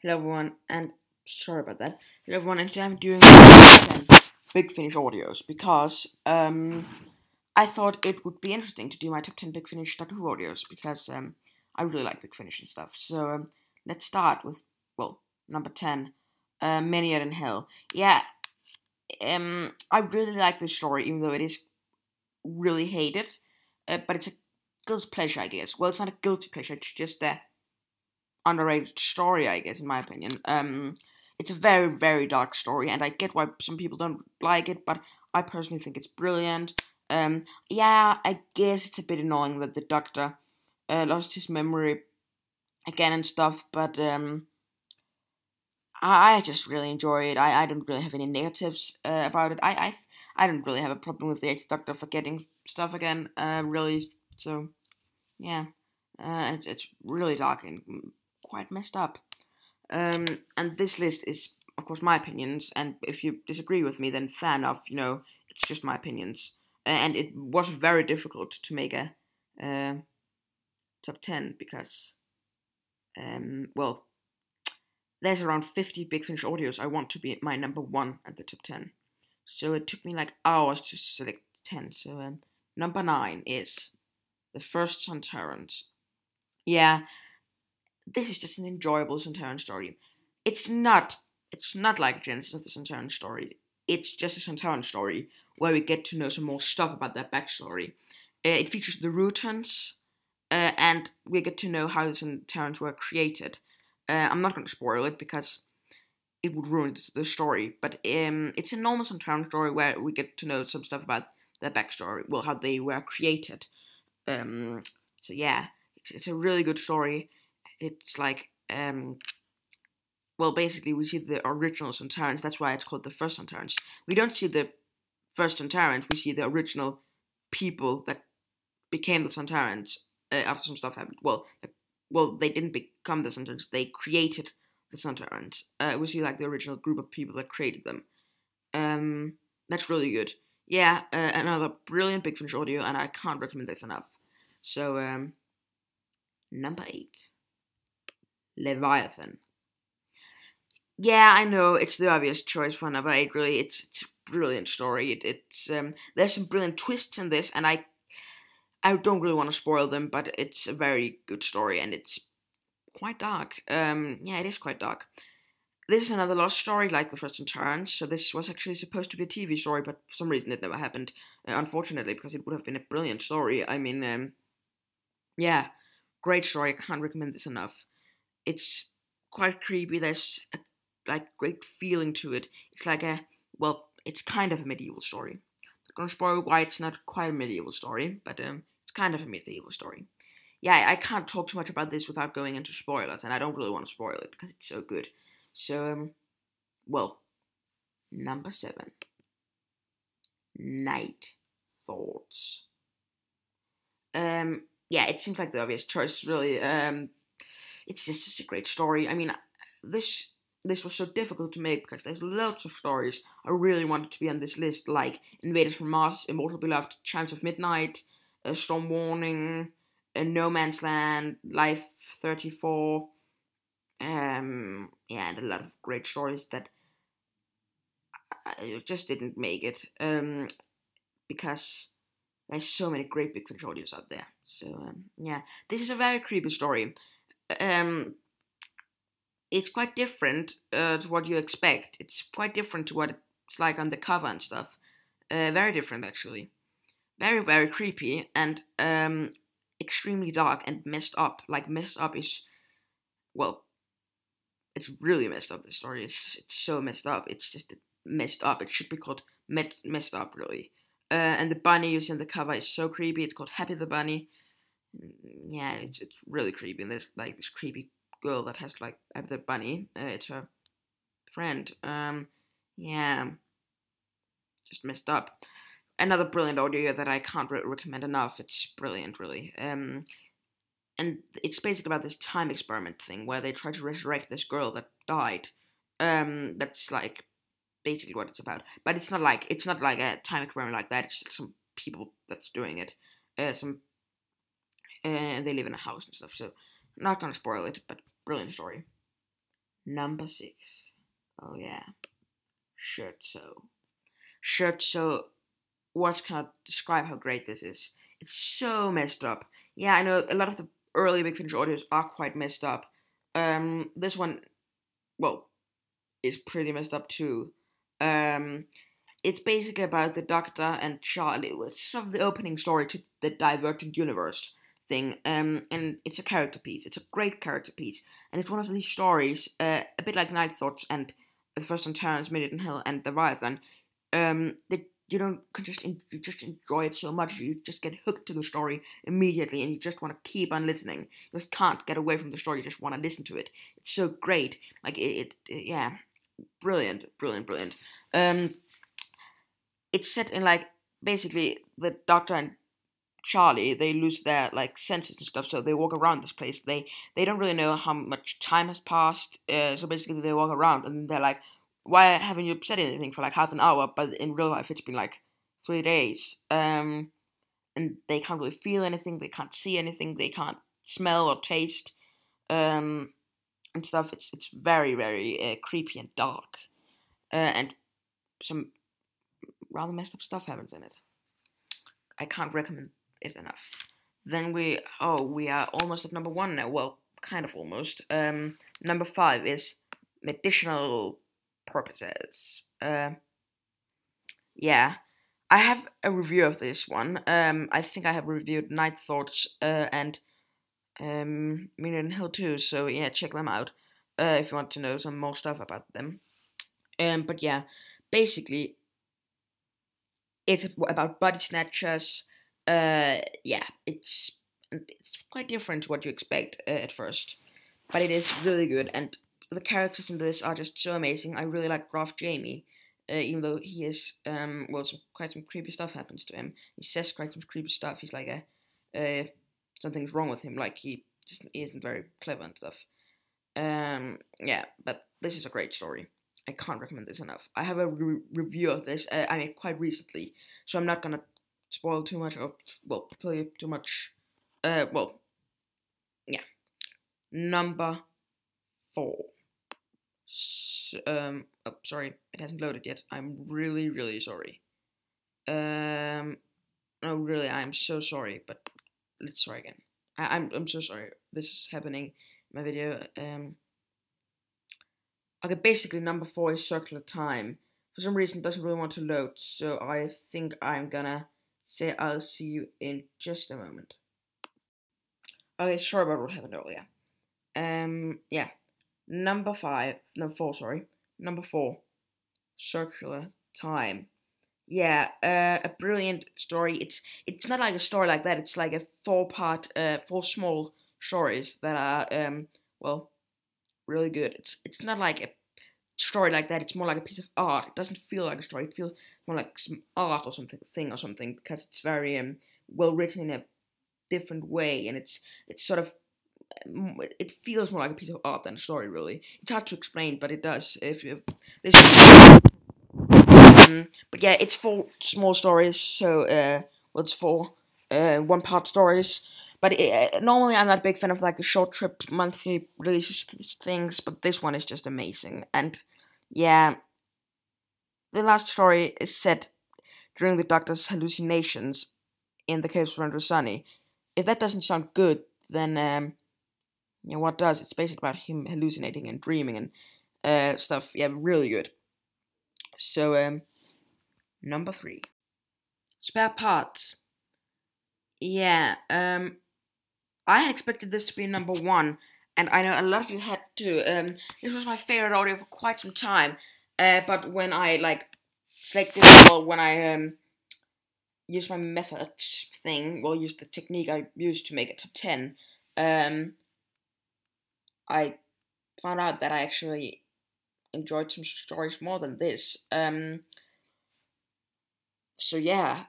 Hello everyone, and sorry about that. Hello everyone, and today I'm doing 10 Big Finish audios because I thought it would be interesting to do my top 10 Big Finish Doctor Who audios because I really like Big Finish and stuff. So let's start with number 10, Many in Hell. Yeah, I really like this story, even though it is really hated, but it's a guilty pleasure, I guess. Well, it's not a guilty pleasure; it's just a underrated story, I guess, in my opinion. It's a very, very dark story, and I get why some people don't like it, but I personally think it's brilliant. Yeah, I guess it's a bit annoying that the Doctor lost his memory again and stuff, but I just really enjoy it. I don't really have any negatives about it. I don't really have a problem with the Eighth Doctor forgetting stuff again. Really, so yeah, it's really dark and quite messed up. And this list is, of course, my opinions. And if you disagree with me, then fair enough. It's just my opinions. And it was very difficult to make a top 10 because, well, there's around 50 Big Finish audios I want to be my number one at the top 10. So it took me like hours to select 10. So number 9 is the first Son Sirens. Yeah, this is just an enjoyable Son Sirens story. It's not like Genesis of the Son Sirens story. It's just a Son Sirens story where we get to know some more stuff about their backstory. It features the Rutans, and we get to know how the Son Sirens were created. I'm not going to spoil it because it would ruin the story, but it's a normal Son Sirens story where we get to know some stuff about their backstory, well, how they were created. So yeah, it's a really good story. It's like, basically we see the original Son Sirens. That's why it's called the first Son Sirens. We don't see the first Son Sirens. We see the original people that became the Son Sirens after some stuff happened. They didn't become the Son Sirens. They created the Son Sirens. We see like the original group of people that created them. That's really good. Yeah, another brilliant Big Finish audio, and I can't recommend this enough. So, number 8. Leviathan. Yeah, I know it's the obvious choice for number 8. Really, it's a brilliant story. It's there's some brilliant twists in this, and I don't really want to spoil them, but it's a very good story, and it's quite dark. Yeah, it is quite dark. This is another lost story, like the first Son Sirens. So this was actually supposed to be a TV story, but for some reason it never happened. Unfortunately, because it would have been a brilliant story. I mean, yeah, great story. I can't recommend this enough. It's quite creepy. There's a great feeling to it. It's like it's kind of a medieval story. Not gonna spoil why it's not quite a medieval story, but it's kind of a medieval story. Yeah, I can't talk too much about this without going into spoilers, and I don't really want to spoil it because it's so good. So, number 7, Night Thoughts. Yeah, it seems like the obvious choice, really. It's just such a great story. I mean, this was so difficult to make because there's loads of stories I really wanted to be on this list, like Invaders from Mars, Immortal Beloved, Chimes of Midnight, Storm Warning, No Man's Land, Life 34. Yeah, and a lot of great stories that I just didn't make it. Because there's so many great Big Finish audios out there. So yeah, this is a very creepy story. It's quite different to what you expect. It's quite different to what it's like on the cover and stuff. Very different, actually. Very, very creepy and extremely dark and messed up. Like, messed up is, it's really messed up, this story. It's so messed up. It's just messed up. It should be called messed up, really. And the bunny you see on the cover is so creepy. It's called Happy the Bunny. Yeah, it's really creepy. And there's like this creepy girl that has like the bunny. It's her friend. Yeah, just messed up. Another brilliant audio that I can't recommend enough. It's brilliant, really. And it's basically about this time experiment thing where they try to resurrect this girl that died. That's like basically what it's about. But it's not like a time experiment like that. It's some people that's doing it. They live in a house and stuff. So I'm not gonna spoil it, but brilliant story. Number 6. Oh yeah, Scherzo. Scherzo. What can I describe how great this is? It's so messed up. Yeah, I know a lot of the early Big Finish audios are quite messed up. This one, well, is pretty messed up too. Um, it's basically about the Doctor and Charlie. It's sort of the opening story to the Divergent Universe thing. And it's a character piece. It's a great character piece, and it's one of these stories, a bit like Night Thoughts and the first on Terrence, Minute in Hell, and the Leviathan. That you don't you just enjoy it so much. You just get hooked to the story immediately, and you just want to keep on listening. You just can't get away from the story. You just want to listen to it. It's so great. Like yeah, brilliant. It's set in like basically the Doctor and Charlie, they lose their like senses and stuff, so they walk around this place. They don't really know how much time has passed. So basically, they walk around and they're like, "Why haven't you said anything for like half an hour?" But in real life, it's been like 3 days. And they can't really feel anything. They can't see anything. They can't smell or taste, and stuff. It's very creepy and dark, and some rather messed up stuff happens in it. I can't recommend it enough. Then we are almost at number 1 now. Well, kind of almost. Number 5 is medicinal purposes. Yeah, I have a review of this one. I think I have reviewed Night Thoughts and Minute in Hell too. So yeah, check them out if you want to know some more stuff about them. But yeah, basically, it's about body snatchers. Yeah, it's quite different to what you expect at first, but it is really good, and the characters in this are just so amazing. I really like Graf Jamie, even though he is well, quite some creepy stuff happens to him. He says quite some creepy stuff. He's like something's wrong with him, like he just isn't very clever and stuff. Yeah, but this is a great story. I can't recommend this enough. I have a review of this I made quite recently, so I'm not gonna spoil too much or well tell you too much. Well, yeah. Number 4. Oh, sorry, it hasn't loaded yet. I'm really sorry. No, really, I'm so sorry. But let's try again. I'm so sorry. This is happening in my video. Okay, basically number 4 is Circular Time. For some reason it doesn't really want to load, so I think I'm gonna say I'll see you in just a moment. Okay, sorry about what happened earlier. Yeah. Number 4, sorry. Number 4, Circular Time. Yeah, a brilliant story. It's not like a story like that. It's like a 4-part, 4 small stories that are well, really good. It's not like a story like that. It's more like a piece of art. It doesn't feel like a story. It feels more like some art or something because it's very well written in a different way, and it's sort of it feels more like a piece of art than a story. Really, it's hard to explain, but it does. If you this, but yeah, it's 4 small stories. So well, it's 4 1-part stories. But normally I'm not a big fan of like the short trip monthly releases things, but this one is just amazing. And yeah, the last story is set during the Doctor's hallucinations in the caves of Sunny. If that doesn't sound good, then you know what does? It's basically about him hallucinating and dreaming and stuff. Yeah, really good. So number 3, spare parts. Yeah, I had expected this to be number 1, and I know a lot of you had too. This was my favorite audio for quite some time, but when I like selected, well, when I used my methods thing, well, used the technique I used to make a top 10, I found out that I actually enjoyed some stories more than this. So yeah,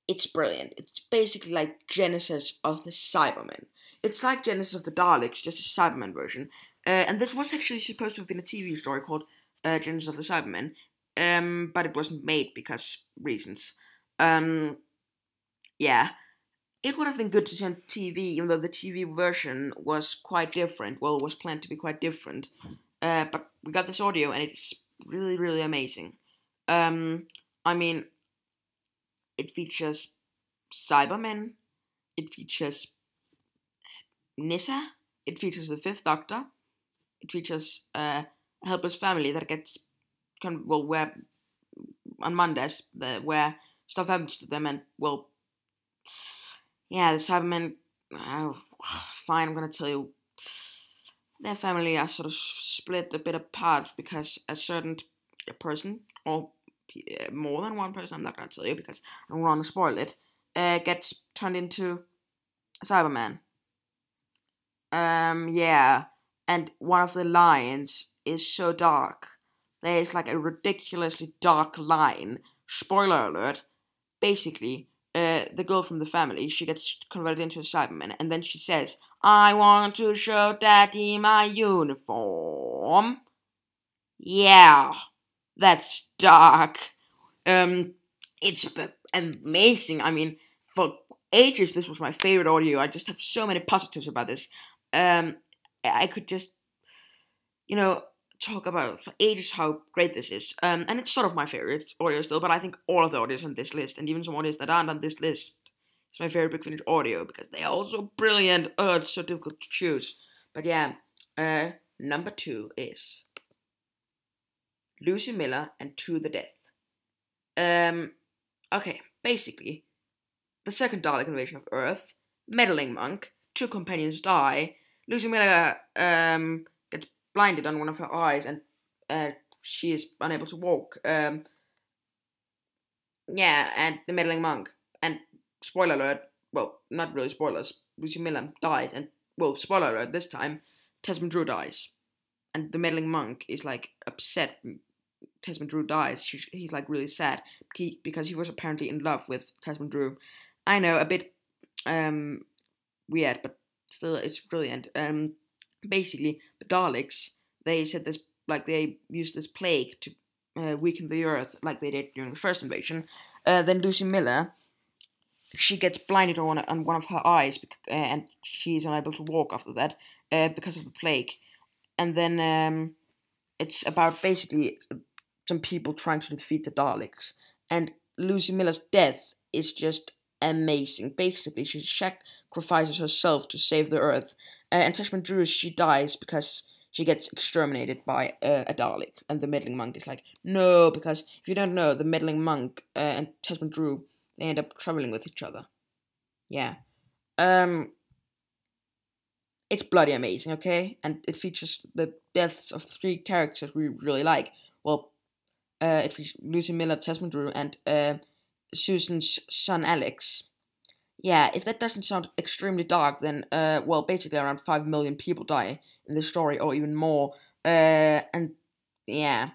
it's brilliant. It's basically like Genesis of the Cybermen. It's like Genesis of the Daleks, just a Cybermen version. And this was actually supposed to have been a TV story called Genesis of the Cybermen, but it wasn't made because reasons. Yeah, it would have been good to see on TV, even though the TV version was quite different. Well, it was planned to be quite different. But we got this audio, and it's really, really amazing. I mean, it features Cybermen, it features Nissa, it features the Fifth Doctor, it features a helpless family that gets where on Mondays where stuff happens to them, and well, yeah, the Cybermen. Fine, I'm gonna tell you, their family are sort of split a bit apart because a certain person, or more than one person, I'm not gonna tell you because I don't want to spoil it, gets turned into a Cyberman. Yeah, and one of the lines is so dark. There is like a ridiculously dark line. Spoiler alert. Basically, the girl from the family, she gets converted into a Cyberman, and then she says, "I want to show Daddy my uniform." Yeah, that's dark. It's amazing. I mean, for ages, this was my favorite audio. I just have so many positives about this. I could just, talk about for ages how great this is. And it's sort of my favorite audio still, but I think all of the audios on this list, and even some audios that aren't on this list, it's my favorite Big Finish audio because they are all so brilliant. Oh, it's so difficult to choose. But yeah, number 2 is Lucy Miller and To the Death. Okay, basically, the second Dalek invasion of Earth, meddling monk, 2 companions die, Lucy Miller gets blinded on one of her eyes, and she is unable to walk. Yeah, and the meddling monk, and spoiler alert, well, not really spoilers, Lucy Miller dies, and, well, spoiler alert, this time, Tesman Drew dies. And the meddling monk is, like, upset. Tesman Drew dies. He's, like, really sad, because he was apparently in love with Tesman Drew. I know, a bit weird, but still, it's brilliant. Basically, the Daleks, they said this, like, they used this plague to weaken the Earth, like they did during the first invasion. Then Lucy Miller, she gets blinded on one of her eyes, and she's unable to walk after that, because of the plague. And then it's about basically some people trying to defeat the Daleks. And Lucy Miller's death is just amazing. Basically, she sacrifices herself to save the Earth. And Tesman Drew, she dies because she gets exterminated by a Dalek. And the meddling monk is like, no, because if you don't know, the meddling monk and Tesman Drew, they end up traveling with each other. Yeah. It's bloody amazing, okay? And it features the deaths of 3 characters we really like. Well, it features Lucy Miller, Tesman Drew, and Susan's son Alex. Yeah, if that doesn't sound extremely dark, then, well, basically around 5 million people die in this story, or even more. And, yeah,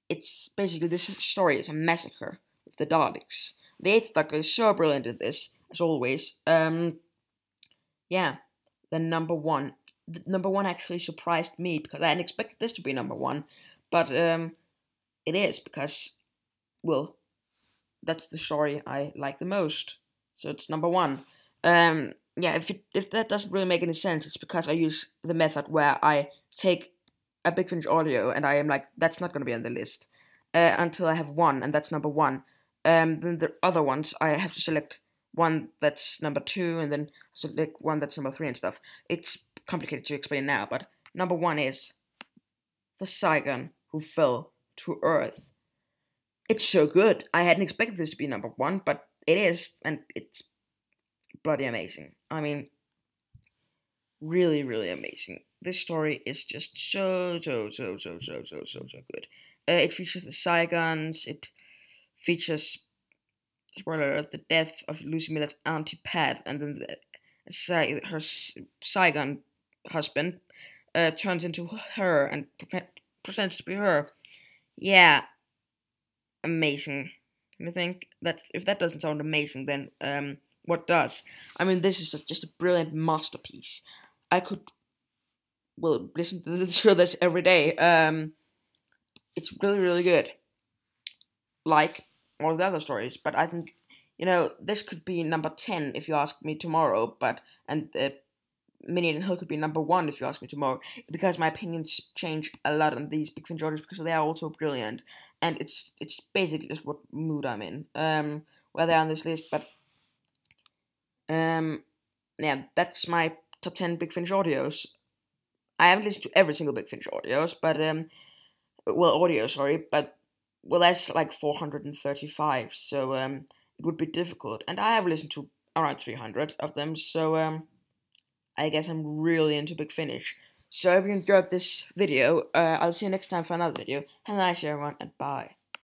it's basically, this story is a massacre with the Daleks. The Eighth Doctor is so brilliant at this, as always. Yeah, then number 1. Number 1 actually surprised me, because I hadn't expected this to be number 1, but, it is, because, well, that's the story I like the most. So it's number 1. Yeah, if that doesn't really make any sense, it's because I use the method where I take a Big Finish audio and I am like, that's not going to be on the list until I have 1, and that's number 1. Then the other ones, I have to select one that's number 2, and then select one that's number 3 and stuff. It's complicated to explain now, but number 1 is the Saigon who fell to Earth. It's so good. I hadn't expected this to be number 1, but it is, and it's bloody amazing. I mean, really, really amazing. This story is just so good. It features the Saigons. It features, spoiler alert, the death of Lucy Miller's auntie Pat, and then her Saigon husband turns into her and pretends to be her. Yeah, amazing. I think that if that doesn't sound amazing, then what does? I mean, this is just a brilliant masterpiece. I could, well, listen to this every day. It's really, really good. Like all the other stories, but I think you know, this could be number 10 if you ask me tomorrow, and Minion and Hill could be number 1 if you ask me tomorrow, because my opinions change a lot on these Big Finish audios because they are also brilliant, and it's basically just what mood I'm in, where they're on this list, but yeah, that's my top 10 Big Finish audios. I haven't listened to every single Big Finish audios, but audio, sorry, but that's like 435, so it would be difficult, and I have listened to around 300 of them, so I guess I'm really into Big Finish. So if you enjoyed this video, I'll see you next time for another video. Have a nice day, everyone, and bye.